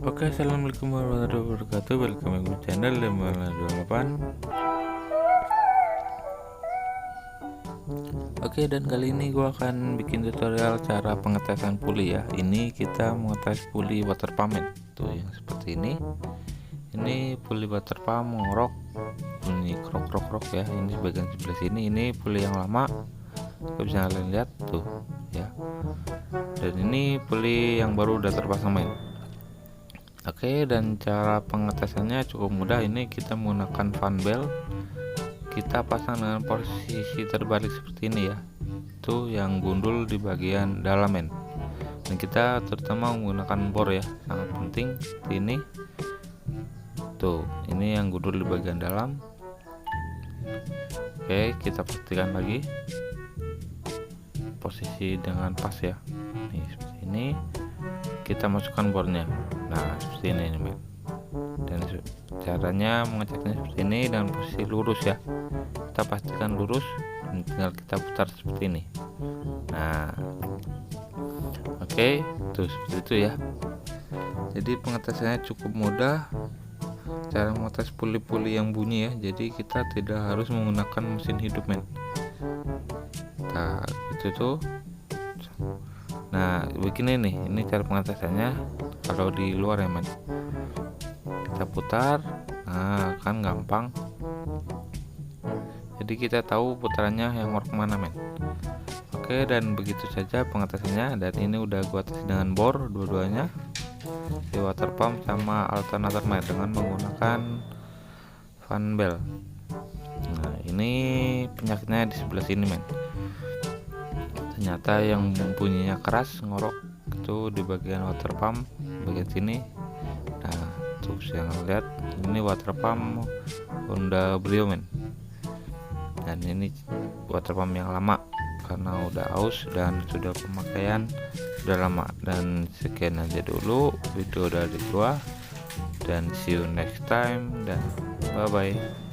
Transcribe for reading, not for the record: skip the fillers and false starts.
Oke, assalamualaikum warahmatullahi wabarakatuh. Welcome back to channel Lembaga 28. Oke, dan kali ini gua akan bikin tutorial cara pengetesan puli ya. Ini kita mengetes puli water pump tuh yang seperti ini. Ini puli water pump ngorok, bunyi krok krok krok ya. Ini bagian sebelah sini. Ini puli yang lama, bisa kalian lihat tuh ya. Dan ini puli yang baru udah terpasang main. Oke, dan cara pengetesannya cukup mudah. Ini kita menggunakan fan belt, kita pasang dengan posisi terbalik seperti ini ya, itu yang gundul di bagian dalam men. Dan kita terutama menggunakan bor ya, sangat penting ini tuh, ini yang gundul di bagian dalam. Oke, kita pastikan lagi posisi dengan pas ya, nih seperti ini. Kita masukkan bornya, nah seperti ini men. Dan caranya mengeceknya seperti ini dengan posisi lurus ya, kita pastikan lurus dan tinggal kita putar seperti ini. Nah oke, tuh seperti itu ya. Jadi pengetesannya cukup mudah, cara mengetes puli-puli yang bunyi ya, jadi kita tidak harus menggunakan mesin hidup men. Nah itu tuh. Nah begini nih, ini cara pengetesannya kalau di luar ya men. Kita putar, nah kan gampang, jadi kita tahu putarannya yang ngorok mana men. Oke, dan begitu saja pengetesannya. Dan ini udah gua tes dengan bor dua-duanya, si water pump sama alternator air, dengan menggunakan fan belt. Nah ini penyakitnya di sebelah sini men, ternyata yang bunyinya keras ngorok itu di bagian water pump bagian sini. Nah tuh yang lihat, ini water pump Honda Brio men, dan ini water pump yang lama karena udah aus dan sudah pemakaian sudah lama. Dan sekian aja dulu video dari gua, dan see you next time, dan bye bye.